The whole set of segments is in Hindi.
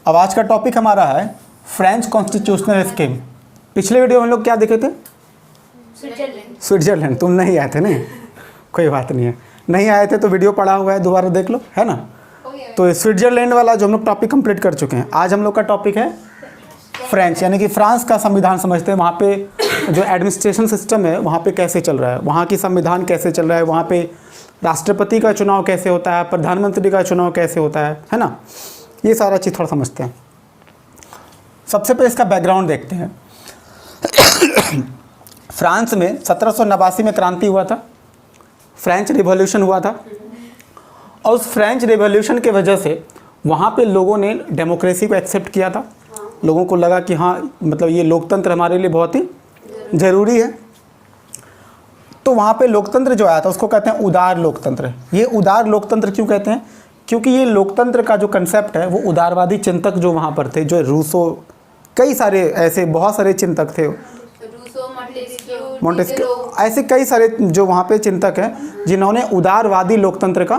अब आज का टॉपिक हमारा है फ्रेंच कॉन्स्टिट्यूशनल स्कीम। पिछले वीडियो में हम लोग क्या देखे थे? स्विट्जरलैंड। तुम नहीं आए थे? नहीं, कोई बात नहीं है, नहीं आए थे तो वीडियो पड़ा हुआ है, दोबारा देख लो, है ना। तो स्विट्जरलैंड वाला जो हम लोग टॉपिक कंप्लीट कर चुके हैं, आज हम लोग का टॉपिक है फ्रेंच, यानी कि फ्रांस का संविधान समझते हैं। वहाँ पे जो एडमिनिस्ट्रेशन सिस्टम है वहाँ पे कैसे चल रहा है, वहाँ की संविधान कैसे चल रहा है, वहाँ पे राष्ट्रपति का चुनाव कैसे होता है, प्रधानमंत्री का चुनाव कैसे होता है ना। ये सारा चीज़ थोड़ा समझते हैं। सबसे पहले इसका बैकग्राउंड देखते हैं। फ्रांस में 1789 में क्रांति हुआ था, फ्रेंच रिवॉल्यूशन हुआ था, और उस फ्रेंच रिवॉल्यूशन के वजह से वहाँ पे लोगों ने डेमोक्रेसी को एक्सेप्ट किया था। लोगों को लगा कि हाँ, मतलब ये लोकतंत्र हमारे लिए बहुत ही ज़रूरी है। तो वहाँ पे लोकतंत्र जो आया था उसको कहते हैं उदार लोकतंत्र। ये उदार लोकतंत्र क्यों कहते हैं? क्योंकि ये लोकतंत्र का जो कंसेप्ट है वो उदारवादी चिंतक जो वहाँ पर थे, जो रूसो, कई सारे ऐसे बहुत सारे चिंतक थे, मोंटेस्क्यू, ऐसे कई सारे जो वहाँ पे चिंतक हैं जिन्होंने उदारवादी लोकतंत्र का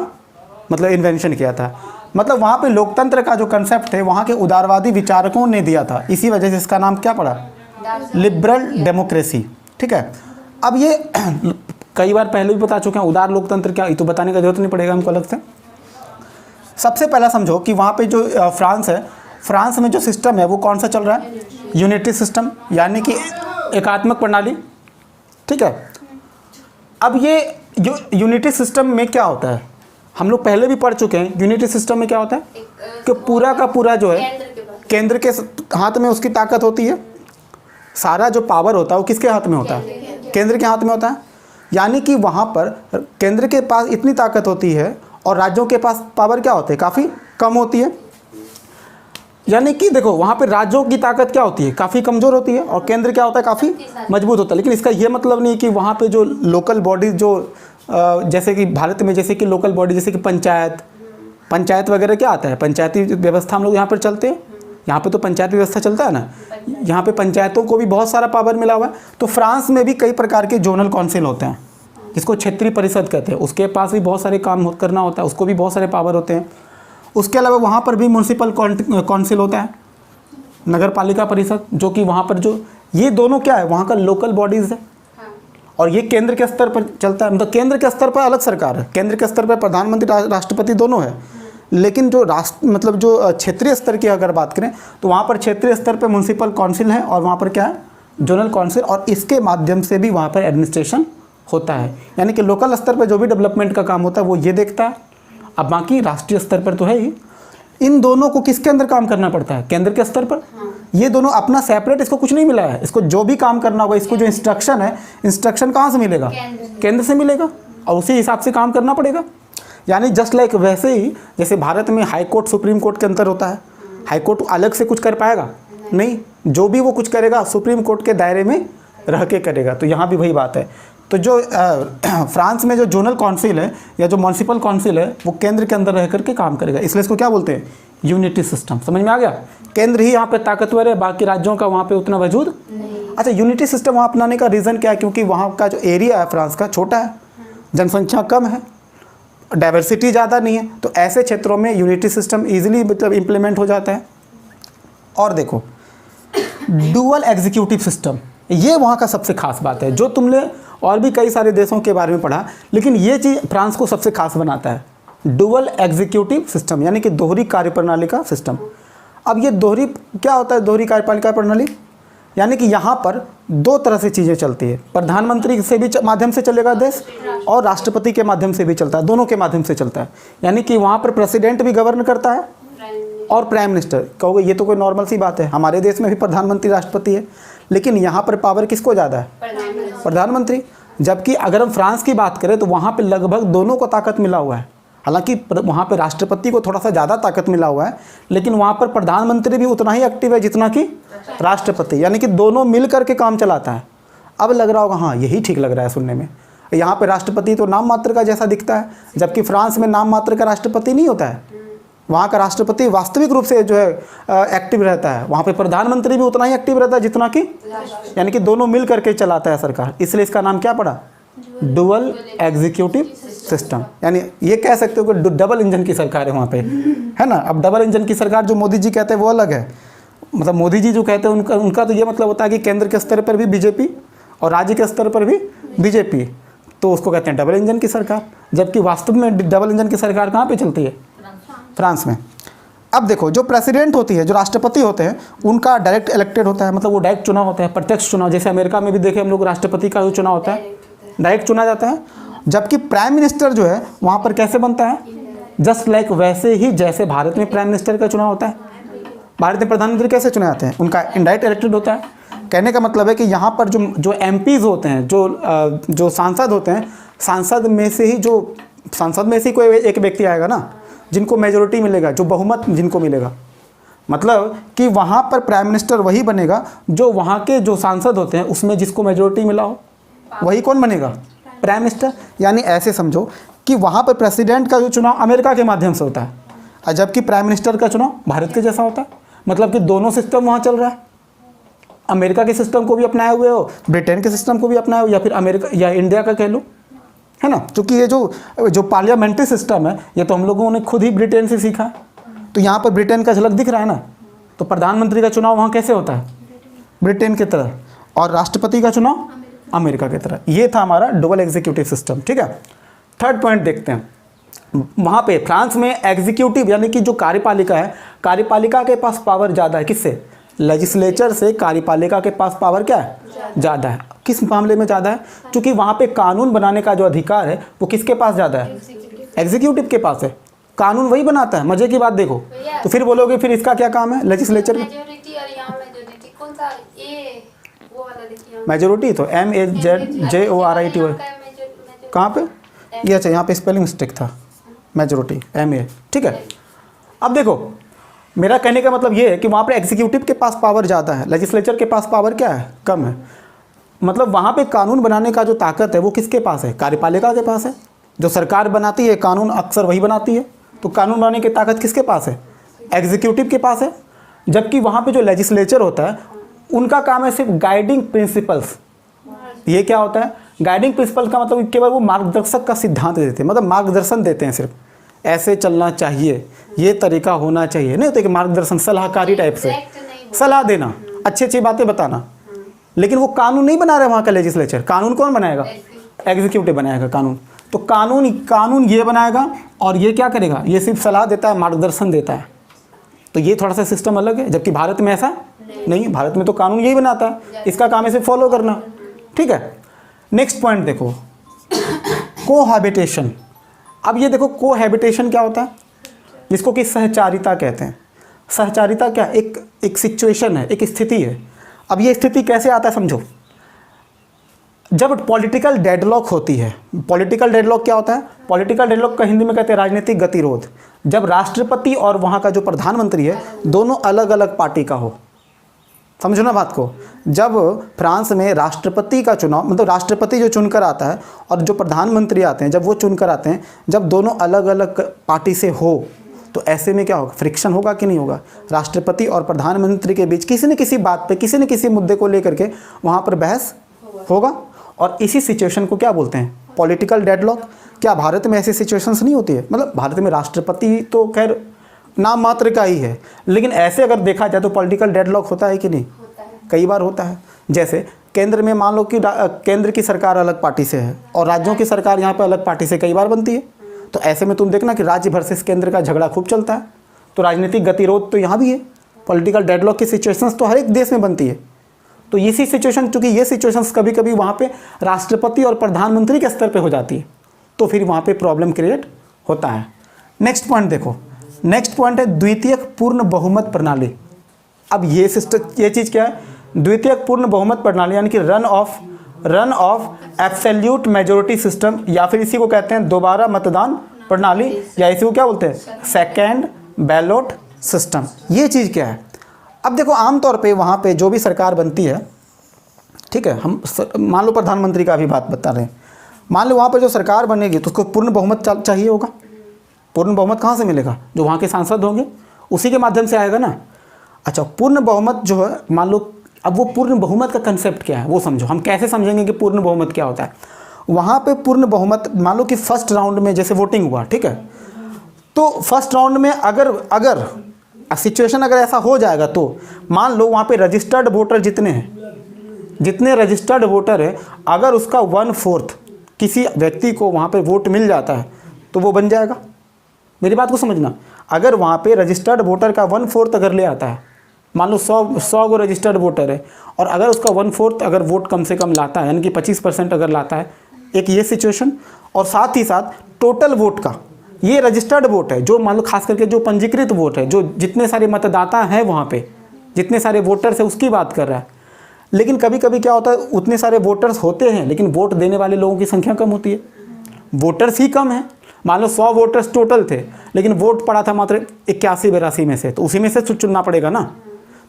मतलब इन्वेंशन किया था। मतलब वहाँ पे लोकतंत्र का जो कंसेप्ट है वहाँ के उदारवादी विचारकों ने दिया था, इसी वजह से इसका नाम क्या पड़ा? Liberal democracy. ठीक है। अब ये कई बार पहले भी बता चुके हैं उदार लोकतंत्र क्या, ये तो बताने का जरूरत नहीं पड़ेगा हमको अलग से। सबसे पहला समझो कि वहाँ पे जो फ्रांस है, फ्रांस में जो सिस्टम है वो कौन सा चल रहा है? यूनिटी सिस्टम, यानी कि एकात्मक प्रणाली। ठीक है। अब ये यूनिटी सिस्टम में क्या होता है, हम लोग पहले भी पढ़ चुके हैं। यूनिटी सिस्टम में क्या होता है कि पूरा का पूरा जो है केंद्र के हाथ में उसकी ताकत होती है। सारा जो पावर होता है वो किसके हाथ में होता है? केंद्र के हाथ में होता है। यानी कि वहाँ पर केंद्र के पास इतनी ताकत होती है और राज्यों के पास पावर क्या होती है? काफ़ी कम होती है। यानी कि देखो वहाँ पे राज्यों की ताकत क्या होती है? काफ़ी कमज़ोर होती है, और केंद्र क्या होता है? काफ़ी मजबूत होता है। लेकिन इसका ये मतलब नहीं कि वहाँ पे जो लोकल बॉडीज जो जैसे कि भारत में जैसे कि लोकल बॉडी जैसे कि पंचायत वगैरह क्या आता है? पंचायती व्यवस्था हम लोग यहाँ पर चलते हैं, यहाँ पे तो पंचायती व्यवस्था चलता है ना। यहाँ पे पंचायतों को भी बहुत सारा पावर मिला हुआ है। तो फ्रांस में भी कई प्रकार के जोनल काउंसिल होते हैं, जिसको क्षेत्रीय परिषद कहते हैं। उसके पास भी बहुत सारे काम करना होता है, उसको भी बहुत सारे पावर होते हैं। उसके अलावा वहाँ पर भी म्यूनसिपल काउंसिल होता है, नगर पालिका परिषद, जो कि वहाँ पर जो ये दोनों क्या है, वहाँ का लोकल बॉडीज़ है। और ये केंद्र के स्तर पर चलता है। मतलब केंद्र के स्तर पर अलग सरकार है, केंद्र के स्तर पर प्रधानमंत्री राष्ट्रपति दोनों है। लेकिन जो मतलब जो क्षेत्रीय स्तर की अगर बात करें तो वहाँ पर क्षेत्रीय स्तर पर म्यूनसिपल काउंसिल है, और वहाँ पर क्या है? Zonal council. और इसके माध्यम से भी वहाँ पर एडमिनिस्ट्रेशन होता है। यानी कि लोकल स्तर पर जो भी डेवलपमेंट का काम होता है वो ये देखता है। अब बाकी राष्ट्रीय स्तर पर तो है ही। इन दोनों को किसके अंदर काम करना पड़ता है? केंद्र के स्तर पर। ये दोनों अपना सेपरेट, इसको कुछ नहीं मिला है। इसको जो भी काम करना होगा, इसको जो इंस्ट्रक्शन है, इंस्ट्रक्शन कहाँ से मिलेगा? केंद्र से मिलेगा, और उसी हिसाब से काम करना पड़ेगा। यानी जस्ट लाइक वैसे ही जैसे भारत में हाई कोर्ट सुप्रीम कोर्ट के अंतर होता है। हाई कोर्ट अलग से कुछ कर पाएगा नहीं, जो भी वो कुछ करेगा सुप्रीम कोर्ट के दायरे में रह के करेगा। तो यहाँ भी वही बात है। तो जो फ्रांस में जो जोनल काउंसिल है या जो म्यूनसिपल काउंसिल है वो केंद्र के अंदर रह करके काम करेगा, इसलिए इसको क्या बोलते हैं? Unity system. समझ में आ गया? केंद्र ही यहाँ पे ताकतवर है, बाकी राज्यों का वहाँ पे उतना वजूद नहीं। अच्छा, यूनिटी सिस्टम वहाँ अपनाने का रीज़न क्या है? क्योंकि वहाँ का जो एरिया है फ्रांस का छोटा है, जनसंख्या कम है, डाइवर्सिटी ज़्यादा नहीं है। तो ऐसे क्षेत्रों में यूनिटी सिस्टम ईजिली मतलब इम्प्लीमेंट हो जाता है। और देखो डुअल एग्जीक्यूटिव सिस्टम, ये वहाँ का सबसे खास बात है। जो तुमने और भी कई सारे देशों के बारे में पढ़ा, लेकिन ये चीज़ फ्रांस को सबसे खास बनाता है। डुअल एग्जीक्यूटिव सिस्टम, यानी कि दोहरी कार्यप्रणाली का सिस्टम। अब ये दोहरी क्या होता है? दोहरी कार्यपालिका प्रणाली यानी कि यहाँ पर दो तरह से चीज़ें चलती है। प्रधानमंत्री से भी माध्यम से चलेगा देश, और राष्ट्रपति के माध्यम से भी चलता है, दोनों के माध्यम से चलता है। यानी कि वहाँ पर प्रेसिडेंट भी गवर्न करता है और प्राइम मिनिस्टर। कहोगे ये तो कोई नॉर्मल सी बात है, हमारे देश में भी प्रधानमंत्री राष्ट्रपति है, लेकिन यहाँ पर पावर किसको ज़्यादा है? प्रधानमंत्री। जबकि अगर हम फ्रांस की बात करें तो वहाँ पे लगभग दोनों को ताकत मिला हुआ है। हालांकि वहाँ पे राष्ट्रपति को थोड़ा सा ज़्यादा ताकत मिला हुआ है, लेकिन वहाँ पर प्रधानमंत्री भी उतना ही एक्टिव है जितना कि राष्ट्रपति। यानी कि दोनों मिल करके काम चलाता है। अब लग रहा होगा हाँ यही ठीक लग रहा है सुनने में, यहाँ पे राष्ट्रपति तो नाम मात्र का जैसा दिखता है, जबकि फ्रांस में नाम मात्र का राष्ट्रपति नहीं होता है। वहाँ का राष्ट्रपति वास्तविक रूप से जो है एक्टिव रहता है। वहाँ पे प्रधानमंत्री भी उतना ही एक्टिव रहता है जितना कि, यानी कि दोनों मिल करके चलाता है सरकार। इसलिए इसका नाम क्या पड़ा? डुअल एग्जीक्यूटिव सिस्टम, यानी ये कह सकते हो कि डबल इंजन की सरकार है वहाँ पे, है ना। अब डबल इंजन की सरकार जो मोदी जी कहते हैं वो अलग है, मतलब मोदी जी जो कहते हैं उनका तो ये मतलब होता है कि केंद्र के स्तर पर भी बीजेपी और राज्य के स्तर पर भी बीजेपी, तो उसको कहते हैं डबल इंजन की सरकार। जबकि वास्तव में डबल इंजन की सरकार कहाँ पे चलती है? फ्रांस में। अब देखो, जो प्रेसिडेंट होती है, जो राष्ट्रपति होते हैं, उनका डायरेक्ट इलेक्टेड होता है, मतलब वो डायरेक्ट चुनाव होता है, प्रत्यक्ष चुनाव। जैसे अमेरिका में भी देखें हम लोग, राष्ट्रपति का जो चुनाव होता है डायरेक्ट चुना जाता है। जबकि प्राइम मिनिस्टर जो है वहाँ पर कैसे बनता है? जस्ट लाइक वैसे ही जैसे भारत में प्राइम मिनिस्टर का चुनाव होता है। भारत में प्रधानमंत्री कैसे चुने जाते हैं? उनका इनडायरेक्ट इलेक्टेड होता है। कहने का मतलब है कि यहाँ पर जो एमपीज होते हैं, जो सांसद होते हैं, सांसद में से ही कोई एक व्यक्ति आएगा ना जिनको मेजोरिटी मिलेगा, जो बहुमत जिनको मिलेगा। मतलब कि वहाँ पर प्राइम मिनिस्टर वही बनेगा जो वहाँ के जो सांसद होते हैं उसमें जिसको मेजोरिटी मिला हो, वही कौन बनेगा? Prime minister. यानी ऐसे समझो कि वहाँ पर प्रेसिडेंट का जो चुनाव अमेरिका के माध्यम से होता है, और जबकि प्राइम मिनिस्टर का चुनाव भारत के जैसा होता है। मतलब कि दोनों सिस्टम वहाँ चल रहा है, अमेरिका के सिस्टम को भी अपनाए हुए हो, ब्रिटेन के सिस्टम को भी अपनाए हो, या फिर अमेरिका या इंडिया का कह लो, है ना। क्योंकि ये जो पार्लियामेंट्री सिस्टम है ये तो हम लोगों ने खुद ही ब्रिटेन से सीखा। तो यहाँ पर ब्रिटेन का झलक दिख रहा है ना। तो प्रधानमंत्री का चुनाव वहाँ कैसे होता है? ब्रिटेन की तरह, और राष्ट्रपति का चुनाव अमेरिका की तरह। ये था हमारा डबल एग्जीक्यूटिव सिस्टम, ठीक है। थर्ड पॉइंट देखते हैं। वहाँ पे फ्रांस में एग्जीक्यूटिव यानी कि जो कार्यपालिका है, कार्यपालिका के पास पावर ज़्यादा है। किससे? लेजिस्लेचर से कार्यपालिका के पास पावर क्या है? ज़्यादा है। किस मामले में ज़्यादा है? क्योंकि वहाँ पे कानून बनाने का जो अधिकार है वो किसके पास ज़्यादा है? एग्जीक्यूटिव के पास है। कानून वही बनाता है। मजे की बात देखो, तो फिर बोलोगे फिर इसका क्या काम है? लेजिस्लेचर मेजोरिटी तो MAJORIT कहाँ पे? ये अच्छा, यहाँ पे स्पेलिंग मिस्टेक था, मेजोरिटी MA, ठीक है। अब देखो, मेरा कहने का मतलब ये है कि वहाँ पे एग्जीक्यूटिव के पास पावर ज़्यादा है, लेजिस्लेचर के पास पावर क्या है? कम है। मतलब वहाँ पे कानून बनाने का जो ताकत है वो किसके पास है? कार्यपालिका के पास है। जो सरकार बनाती है कानून अक्सर वही बनाती है, तो कानून बनाने की ताकत किसके पास है? एग्जीक्यूटिव के पास है। जबकि वहाँ पे जो लेजिस्लेचर होता है उनका काम है सिर्फ गाइडिंग प्रिंसिपल्स। ये क्या होता है? गाइडिंग प्रिंसिपल का मतलब केवल वो मार्गदर्शक का सिद्धांत देते हैं, मतलब मार्गदर्शन देते हैं, सिर्फ ऐसे चलना चाहिए, ये तरीका होना चाहिए, नहीं होता कि मार्गदर्शन, सलाहकारी टाइप से सलाह देना, अच्छी अच्छी बातें बताना। लेकिन वो कानून नहीं बना रहे वहाँ का लेजिस्लेचर। कानून कौन बनाएगा? एग्जीक्यूटिव बनाएगा कानून। तो कानून ये बनाएगा और ये क्या करेगा? ये सिर्फ सलाह देता है, मार्गदर्शन देता है। तो ये थोड़ा सा सिस्टम अलग है, जबकि भारत में ऐसा नहीं। भारत में तो कानून यही बनाता है, इसका काम है सिर्फ फॉलो करना, ठीक है। नेक्स्ट पॉइंट देखो, कोहैबिटेशन। अब ये देखो, कोहैबिटेशन क्या होता है? जिसको कि सहचारिता कहते हैं। सहचारिता क्या? एक सिचुएशन है, एक स्थिति है। अब ये स्थिति कैसे आता है समझो। जब पॉलिटिकल डेडलॉक होती है। पॉलिटिकल डेडलॉक क्या होता है? पॉलिटिकल डेडलॉक का हिंदी में कहते हैं राजनीतिक गतिरोध। जब राष्ट्रपति और वहाँ का जो प्रधानमंत्री है दोनों अलग अलग पार्टी का हो। समझो ना बात को। जब फ्रांस में राष्ट्रपति का चुनाव, मतलब राष्ट्रपति जो चुनकर आता है और जो प्रधानमंत्री आते हैं, जब वो चुनकर आते हैं, जब दोनों अलग अलग पार्टी से हो, तो ऐसे में क्या होगा? फ्रिक्शन होगा कि नहीं होगा? राष्ट्रपति और प्रधानमंत्री के बीच किसी न किसी बात पे, किसी न किसी मुद्दे को लेकर के वहाँ पर बहस होगा। और इसी सिचुएशन को क्या बोलते हैं? Political deadlock. क्या भारत में ऐसी सिचुएशंस नहीं होती है? मतलब भारत में राष्ट्रपति तो खैर नाम मात्र का ही है, लेकिन ऐसे अगर देखा जाए तो पॉलिटिकल डेडलॉक होता है कि नहीं? कई बार होता है। जैसे केंद्र में मान लो कि केंद्र की सरकार अलग पार्टी से है और राज्यों की सरकार यहाँ पर अलग पार्टी से कई बार बनती है। तो ऐसे में तुम देखना कि राज्य वर्सेस केंद्र का झगड़ा खूब चलता है। तो राजनीतिक गतिरोध तो यहाँ भी है। पॉलिटिकल डेडलॉक की सिचुएशंस तो हर एक देश में बनती है। तो इसी सिचुएशन, चूँकि ये सिचुएशंस कभी कभी वहाँ पे राष्ट्रपति और प्रधानमंत्री के स्तर पे हो जाती है, तो फिर वहाँ पे प्रॉब्लम क्रिएट होता है। नेक्स्ट पॉइंट देखो। नेक्स्ट पॉइंट है द्वितीयक पूर्ण बहुमत प्रणाली। अब ये चीज़ क्या है? द्वितीयक पूर्ण बहुमत प्रणाली यानी कि run of absolute majority system, या फिर इसी को कहते हैं दोबारा मतदान प्रणाली, या इसी को क्या बोलते हैं? Second ballot system. ये चीज़ क्या है? अब देखो, आमतौर पे वहाँ पे जो भी सरकार बनती है, ठीक है, हम मान लो प्रधानमंत्री का भी बात बता रहे हैं, मान लो वहाँ पर जो सरकार बनेगी तो उसको पूर्ण बहुमत चाहिए होगा। पूर्ण बहुमत कहाँ से मिलेगा? जो वहाँ के सांसद होंगे उसी के माध्यम से आएगा ना। अच्छा, पूर्ण बहुमत जो है, मान लो, अब वो पूर्ण बहुमत का कंसेप्ट क्या है वो समझो। हम कैसे समझेंगे कि पूर्ण बहुमत क्या होता है? वहाँ पे पूर्ण बहुमत, मान लो कि फर्स्ट राउंड में जैसे वोटिंग हुआ, ठीक है, तो फर्स्ट राउंड में अगर सिचुएशन अगर ऐसा हो जाएगा तो मान लो वहाँ पे रजिस्टर्ड वोटर जितने रजिस्टर्ड वोटर है, अगर उसका 1/4 किसी व्यक्ति को वहाँ पे वोट मिल जाता है तो वो बन जाएगा। मेरी बात को समझना, अगर वहाँ पे रजिस्टर्ड वोटर का 1/4 अगर ले आता है, मान लो 100 को रजिस्टर्ड वोटर है, और अगर उसका 1/4 अगर वोट कम से कम लाता है, यानी कि 25% अगर लाता है, एक ये सिचुएशन, और साथ ही साथ टोटल वोट का, ये रजिस्टर्ड वोट है, जो मान लो खास करके जो पंजीकृत वोट है, जो जितने सारे मतदाता हैं वहाँ पे, जितने सारे वोटर्स है उसकी बात कर रहा है। लेकिन कभी कभी क्या होता है, उतने सारे वोटर्स होते हैं लेकिन वोट देने वाले लोगों की संख्या कम होती है, वोटर्स ही कम है। मान लो 100 वोटर्स टोटल थे, लेकिन वोट पड़ा था मात्र 81-82 में से, तो उसी में से चुनना पड़ेगा ना।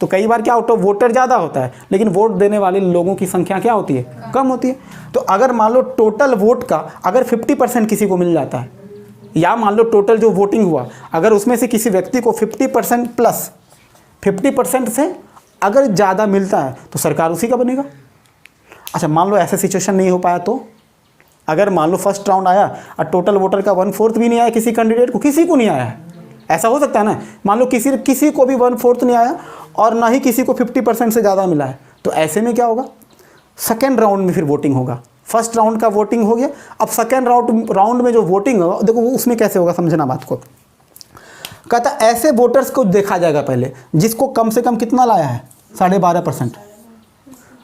तो कई बार क्या होता है, वोटर ज़्यादा होता है लेकिन वोट देने वाले लोगों की संख्या क्या होती है, कम होती है। तो अगर मान लो टोटल वोट का अगर 50% किसी को मिल जाता है, या मान लो टोटल जो वोटिंग हुआ अगर उसमें से किसी व्यक्ति को 50% प्लस 50% से अगर ज़्यादा मिलता है तो सरकार उसी का बनेगा। अच्छा, मान लो ऐसा सिचुएशन नहीं हो पाया तो, अगर मान लो फर्स्ट राउंड आया और टोटल वोटर का 1/4 भी नहीं आया किसी कैंडिडेट को, किसी को नहीं आया है, ऐसा हो सकता है ना, मान लो किसी को भी 1/4 नहीं आया और ना ही किसी को 50% से ज़्यादा मिला है, तो ऐसे में क्या होगा, सेकेंड राउंड में फिर वोटिंग होगा। फर्स्ट राउंड का वोटिंग हो गया, अब सेकेंड राउंड में जो वोटिंग होगा, देखो उसमें कैसे होगा, समझना बात को। कहता ऐसे वोटर्स को देखा जाएगा पहले जिसको कम से कम कितना लाया है, 12.5%।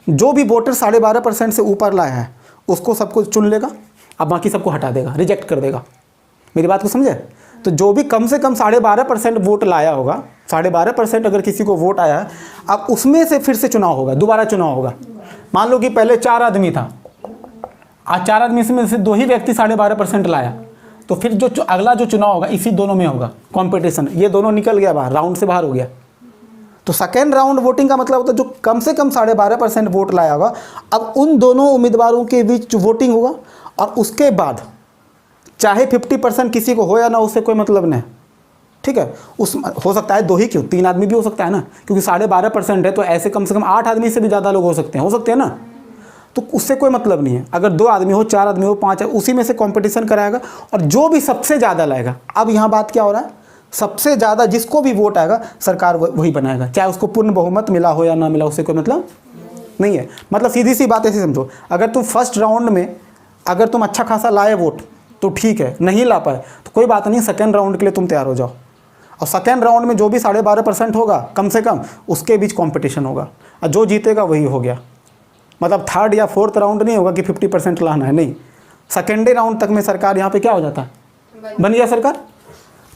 जो भी वोटर 12.5% से ऊपर लाया है उसको सबको चुन लेगा, अब बाकी सबको हटा देगा, रिजेक्ट कर देगा। मेरी बात को समझे? तो जो भी कम से कम 12.5% वोट लाया होगा, 12.5% अगर किसी को वोट आया है, अब उसमें से फिर से चुनाव होगा, दोबारा चुनाव होगा। मान लो कि पहले 4 आदमी था, आज 4 आदमी में से 2 ही व्यक्ति 12.5% लाया, तो फिर जो अगला जो चुनाव होगा इसी दोनों में होगा कंपटीशन, ये दोनों निकल गया बाहर, राउंड से बाहर हो गया। तो सेकेंड राउंड वोटिंग का मतलब होता है जो कम से कम 12.5% वोट लाया होगा, अब उन दोनों उम्मीदवारों के बीच वोटिंग होगा, और उसके बाद चाहे 50% किसी को हो या ना, उससे कोई मतलब नहीं, ठीक है। उस हो सकता है 2 ही क्यों, 3 आदमी भी हो सकता है ना, क्योंकि 12.5% है तो ऐसे कम से कम 8 आदमी से भी ज़्यादा लोग हो सकते हैं ना, तो उससे कोई मतलब नहीं है। अगर 2 आदमी हो, 4 आदमी हो, 5, उसी में से कंपटीशन कराएगा, और जो भी सबसे ज़्यादा लाएगा, अब यहाँ बात क्या हो रहा है, सबसे ज़्यादा जिसको भी वोट आएगा सरकार वही बनाएगा, चाहे उसको पूर्ण बहुमत मिला हो या ना मिला, उससे कोई मतलब नहीं है। मतलब सीधी सी बात ऐसे समझो, अगर तुम फर्स्ट राउंड में अगर तुम अच्छा खासा लाए वोट तो ठीक है, नहीं ला पाए तो कोई बात नहीं, सेकेंड राउंड के लिए तुम तैयार हो जाओ, और सेकेंड राउंड में जो भी 12.5% होगा कम से कम, उसके बीच कॉम्पिटिशन होगा, और जो जीतेगा वही हो गया। मतलब थर्ड या फोर्थ राउंड नहीं होगा कि 50% लाना है, नहीं, सेकेंडरी राउंड तक में सरकार यहाँ पे क्या हो जाता है, बन गया सरकार।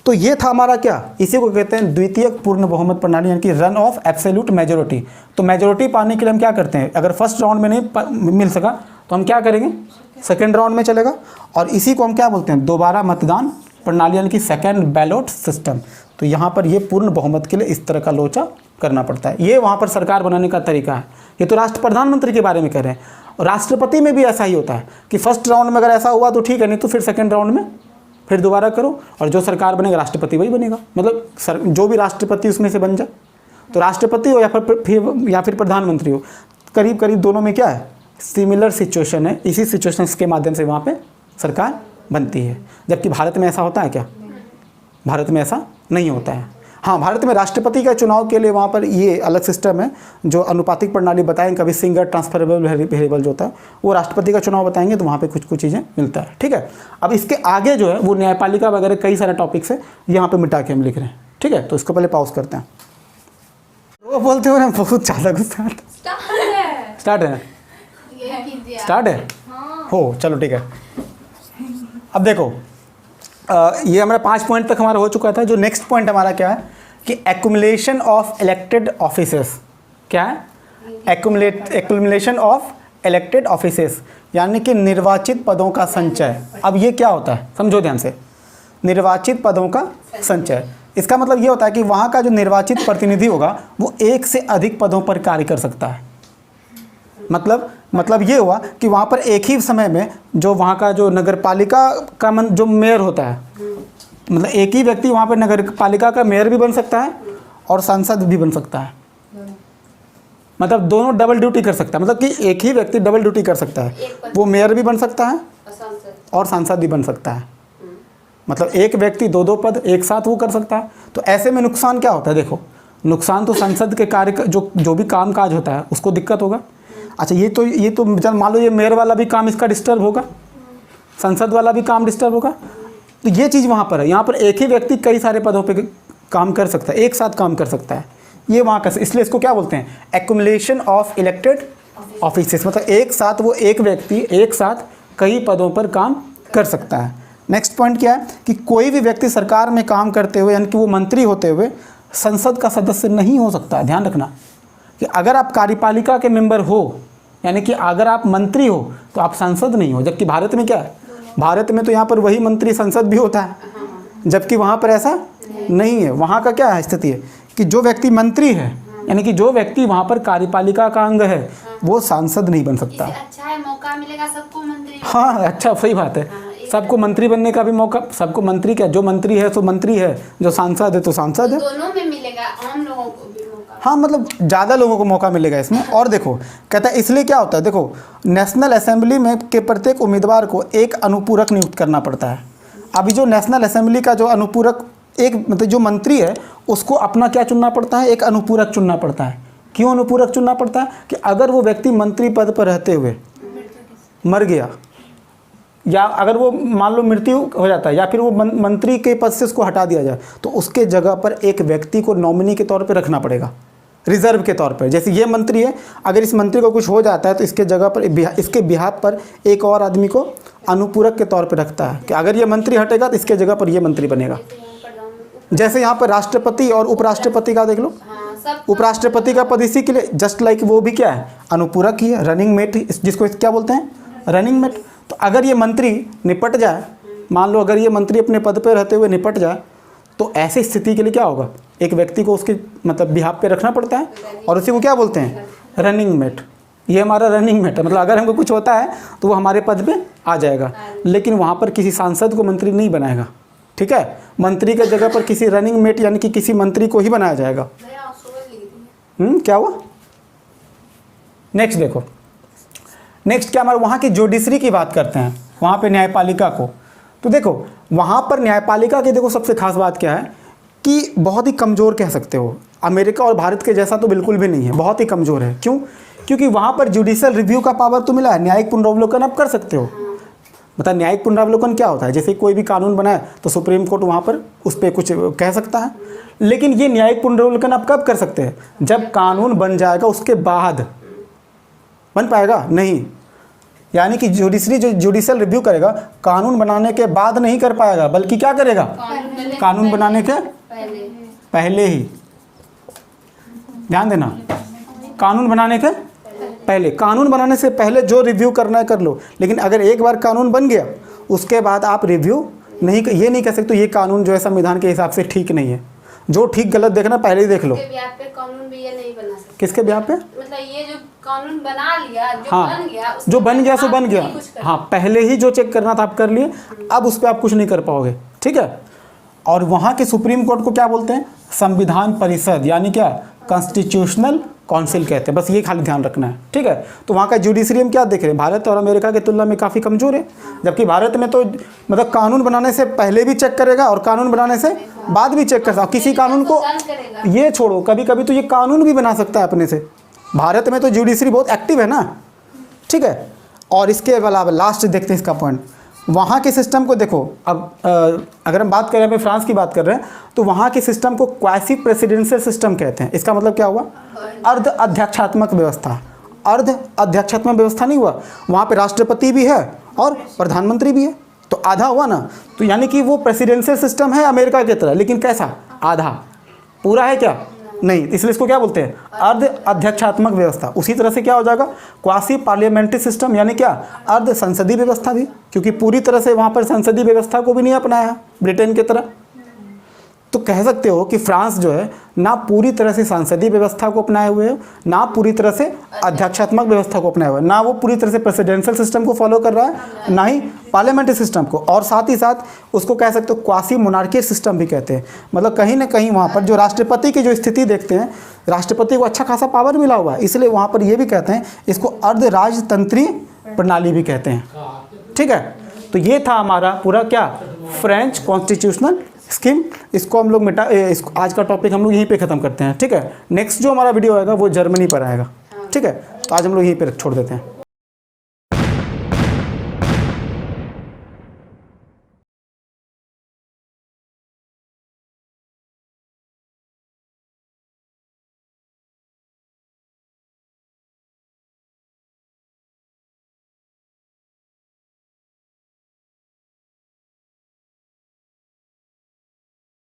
तो ये था हमारा क्या, इसी को कहते हैं द्वितीयक पूर्ण बहुमत प्रणाली, यानी कि रन ऑफ एब्सोल्यूट मेजोरिटी। तो मेजोरिटी पाने के लिए हम क्या करते हैं, अगर फर्स्ट राउंड में नहीं मिल सका तो हम क्या करेंगे, सेकेंड राउंड में चलेगा, और इसी को हम क्या बोलते हैं, दोबारा मतदान प्रणाली, यानी कि सेकेंड बैलेट सिस्टम। तो यहाँ पर ये पूर्ण बहुमत के लिए इस तरह का लोचा करना पड़ता है। ये वहाँ पर सरकार बनाने का तरीका है। ये तो राष्ट्र प्रधानमंत्री के बारे में कह रहे हैं, और राष्ट्रपति में भी ऐसा ही होता है कि फर्स्ट राउंड में अगर ऐसा हुआ तो ठीक है, नहीं तो फिर सेकेंड राउंड में फिर दोबारा करो, और जो सरकार बनेगा राष्ट्रपति वही बनेगा, मतलब जो भी राष्ट्रपति उसमें से बन जाए, तो राष्ट्रपति हो या फिर प्रधानमंत्री हो, करीब करीब दोनों में क्या है, सिमिलर सिचुएशन है। इसी सिचुएशंस के माध्यम से वहाँ पे सरकार बनती है। जबकि भारत में ऐसा होता है क्या, भारत में ऐसा नहीं होता है। हाँ, भारत में राष्ट्रपति का चुनाव के लिए वहाँ पर ये अलग सिस्टम है, जो अनुपातिक प्रणाली बताएंगे, कभी सिंगल ट्रांसफरेबल वेरिएबल जो होता है वो राष्ट्रपति का चुनाव बताएंगे, तो वहाँ पे कुछ कुछ चीज़ें मिलता है, ठीक है। अब इसके आगे जो है वो न्यायपालिका वगैरह कई सारे टॉपिक्स है, यहाँ पे मिटा के हम लिख रहे हैं, ठीक है। तो इसको पहले पॉज करते हैं। वो बोलते हो ना बहुत ज़्यादा गुस्सा, स्टार्ट है हो, चलो ठीक है। अब देखो ये हमारा 5 पॉइंट तक हमारा हो चुका था। जो नेक्स्ट पॉइंट हमारा क्या है कि एक्युमुलेशन ऑफ इलेक्टेड ऑफिसेस। क्या है, एक्युमुलेशन ऑफ इलेक्टेड ऑफिसेस, यानी कि निर्वाचित पदों का संचय। अब ये क्या होता है, समझो ध्यान से, निर्वाचित पदों का संचय। इसका मतलब ये होता है कि वहाँ का जो निर्वाचित प्रतिनिधि होगा वो 1 से अधिक पदों पर कार्य कर सकता है। मतलब ये हुआ कि वहाँ पर एक ही समय में जो वहाँ का जो नगर पालिका का जो मेयर होता है, मतलब एक ही व्यक्ति वहाँ पर नगर पालिका का मेयर भी बन सकता है और सांसद भी बन सकता है। मतलब दोनों डबल ड्यूटी कर सकता है, मतलब कि एक ही व्यक्ति डबल ड्यूटी कर सकता है, वो मेयर भी बन सकता है और सांसद भी बन सकता है। मतलब एक व्यक्ति दो पद एक साथ वो कर सकता है। तो ऐसे में नुकसान क्या होता है? देखो, नुकसान तो संसद के कार्य जो भी काम काज होता है उसको दिक्कत होगा। अच्छा, ये तो चल मान लो ये मेयर वाला भी काम इसका डिस्टर्ब होगा, संसद वाला भी काम डिस्टर्ब होगा। तो ये चीज़ वहाँ पर है। यहाँ पर एक ही व्यक्ति कई सारे पदों पे काम कर सकता है, एक साथ काम कर सकता है, ये वहाँ का। इसलिए इसको क्या बोलते हैं? Accumulation of elected offices. मतलब एक साथ वो एक व्यक्ति एक साथ कई पदों पर काम कर सकता है। नेक्स्ट पॉइंट क्या है कि कोई भी व्यक्ति सरकार में काम करते हुए, यानी कि वो मंत्री होते हुए संसद का सदस्य नहीं हो सकता। ध्यान रखना कि अगर आप कार्यपालिका के मेंबर हो, यानी कि अगर आप मंत्री हो तो आप सांसद नहीं हो। जबकि भारत में क्या है? भारत में तो यहाँ पर वही मंत्री संसद भी होता है, जबकि वहाँ पर ऐसा नहीं है। वहाँ का क्या है स्थिति है कि जो व्यक्ति मंत्री है, यानी कि जो व्यक्ति वहाँ पर कार्यपालिका का अंग है, वो सांसद नहीं बन सकता। अच्छा है, मौका मिलेगा सबको मंत्री। हाँ, अच्छा, सही बात है। सबको मंत्री बनने का भी मौका, सबको मंत्री क्या, जो मंत्री है तो मंत्री है, जो सांसद है तो सांसद है। दोनों में मिलेगा, आम लोगों को भी मौका। हाँ, मतलब ज़्यादा लोगों को मौका मिलेगा इसमें। और देखो, कहता है इसलिए क्या होता है, देखो नेशनल असेंबली में के प्रत्येक उम्मीदवार को एक अनुपूरक नियुक्त करना पड़ता है। अभी जो नेशनल असेंबली का जो अनुपूरक, एक मतलब जो मंत्री है उसको अपना क्या चुनना पड़ता है? एक अनुपूरक चुनना पड़ता है। क्यों अनुपूरक चुनना पड़ता है? कि अगर वो व्यक्ति मंत्री पद पर रहते हुए मर गया, या अगर वो मान लो मृत्यु हो जाता है, या फिर वो मंत्री के पद से उसको हटा दिया जाए, तो उसके जगह पर एक व्यक्ति को नॉमिनी के तौर पर रखना पड़ेगा, रिजर्व के तौर पर। जैसे ये मंत्री है, अगर इस मंत्री को कुछ हो जाता है तो इसके जगह पर, इसके बिहाफ पर एक और आदमी को अनुपूरक के तौर पर रखता है कि अगर ये मंत्री हटेगा तो इसके जगह पर ये मंत्री बनेगा। जैसे यहाँ पर राष्ट्रपति और उपराष्ट्रपति का देख लो, उपराष्ट्रपति का पद इसी के लिए, जस्ट लाइक वो भी क्या है? अनुपूरक ही है, रनिंग मेट, जिसको क्या बोलते हैं? Running mate. तो अगर ये मंत्री निपट जाए, मान लो अगर ये मंत्री अपने पद पर रहते हुए निपट जाए, तो ऐसी स्थिति के लिए क्या होगा? एक व्यक्ति को उसके मतलब बिहाफ पे रखना पड़ता है, और उसी को क्या बोलते हैं? Running mate. ये हमारा रनिंग मेट है, मतलब अगर हमको कुछ होता है तो वो हमारे पद पे आ जाएगा। लेकिन वहाँ पर किसी सांसद को मंत्री नहीं बनाएगा, ठीक है? मंत्री के जगह पर किसी रनिंग मेट यानी कि किसी मंत्री को ही बनाया जाएगा। क्या हुआ? नेक्स्ट देखो, नेक्स्ट क्या, हमारे वहाँ की जुडिशरी की बात करते हैं, वहाँ पे न्यायपालिका को। तो देखो वहाँ पर न्यायपालिका की देखो सबसे खास बात क्या है कि बहुत ही कमज़ोर कह सकते हो। अमेरिका और भारत के जैसा तो बिल्कुल भी नहीं है, बहुत ही कमज़ोर है। क्यों? क्योंकि वहाँ पर जुडिशियल रिव्यू का पावर तो मिला है, न्यायिक पुनरावलोकन आप कर सकते हो। मतलब न्यायिक पुनरावलोकन क्या होता है? जैसे कोई भी कानून बनाए तो सुप्रीम कोर्ट वहाँ पर उस पर कुछ कह सकता है, लेकिन ये न्यायिक पुनरावलोकन आप कब कर सकते हैं? जब कानून बन जाएगा उसके बाद बन पाएगा नहीं। यानी कि जुडिशरी जो जुडिशियल रिव्यू करेगा, कानून बनाने के बाद नहीं कर पाएगा, बल्कि क्या करेगा? कानून बनाने के पहले ही। ध्यान देना, कानून बनाने के पहले, कानून बनाने से पहले जो रिव्यू करना है कर लो। लेकिन अगर एक बार कानून बन गया उसके बाद आप रिव्यू नहीं, ये नहीं कह सकते ये कानून जो है संविधान के हिसाब से ठीक नहीं है। जो ठीक गलत देखना पहले ही देख लो। पे कानून भी ये नहीं बना सकते। किसके ब्याह पे? मतलब ये जो कानून बना लिया, जो हाँ, बन गया, जो बन गया सो बन गया। हाँ, पहले ही जो चेक करना था आप कर लिए, अब उस पर आप कुछ नहीं कर पाओगे, ठीक है? और वहाँ के सुप्रीम कोर्ट को क्या बोलते हैं? संविधान परिषद, यानी क्या? कॉन्स्टिट्यूशनल काउंसिल कहते हैं। बस ये खाली ध्यान रखना है, ठीक है? तो वहाँ का जुडिशरी हम क्या देख रहे हैं? भारत और अमेरिका की तुलना में काफ़ी कमज़ोर है। जबकि भारत में तो मतलब कानून बनाने से पहले भी चेक करेगा और कानून बनाने से बाद भी चेक करता है। किसी कानून को ये छोड़ो, कभी कभी तो ये कानून भी बना सकता है अपने से। भारत में तो जुडिशरी बहुत एक्टिव है ना, ठीक है? और इसके अलावा लास्ट देखते हैं इसका पॉइंट, वहाँ के सिस्टम को देखो। अब अगर हम बात करें, अभी फ्रांस की बात कर रहे हैं, तो वहाँ के सिस्टम को क्वासी प्रेसिडेंशियल सिस्टम कहते हैं। इसका मतलब क्या हुआ? अर्ध अध्यक्षात्मक व्यवस्था। अर्ध अध्यक्षात्मक व्यवस्था नहीं हुआ, वहाँ पे राष्ट्रपति भी है और प्रधानमंत्री भी है, तो आधा हुआ ना। तो यानी कि वो प्रेसिडेंशियल सिस्टम है अमेरिका की तरह, लेकिन कैसा? आधा। पूरा है क्या? नहीं। इसलिए इसको क्या बोलते हैं? अर्ध अध्यक्षात्मक व्यवस्था। उसी तरह से क्या हो जाएगा? क्वासी पार्लियामेंट्री सिस्टम, यानी क्या? अर्ध संसदीय व्यवस्था भी, क्योंकि पूरी तरह से वहाँ पर संसदीय व्यवस्था को भी नहीं अपनाया ब्रिटेन की तरह। तो कह सकते हो कि फ्रांस जो है ना पूरी तरह से सांसदीय व्यवस्था को अपनाए हुए है, ना पूरी तरह से अध्यक्षात्मक व्यवस्था को अपनाया हुआ है, ना वो पूरी तरह से प्रेसिडेंशियल सिस्टम को फॉलो कर रहा है, ना ही पार्लियामेंट्री सिस्टम को, और साथ ही साथ उसको कह सकते हो क्वासी मोनार्कियल सिस्टम भी कहते हैं। मतलब कहीं ना कहीं वहाँ पर जो राष्ट्रपति की जो स्थिति देखते हैं, राष्ट्रपति को अच्छा खासा पावर मिला हुआ है, इसलिए वहाँ पर ये भी कहते हैं, इसको अर्ध राजतंत्रीय प्रणाली भी कहते हैं। ठीक है, तो ये था हमारा पूरा क्या फ्रेंच कॉन्स्टिट्यूशनल स्कीम। इसको हम लोग इसको आज का टॉपिक हम लोग यहीं पे ख़त्म करते हैं। ठीक है, नेक्स्ट जो हमारा वीडियो आएगा वो जर्मनी पर आएगा। ठीक है, तो आज हम लोग यहीं पे छोड़ देते हैं।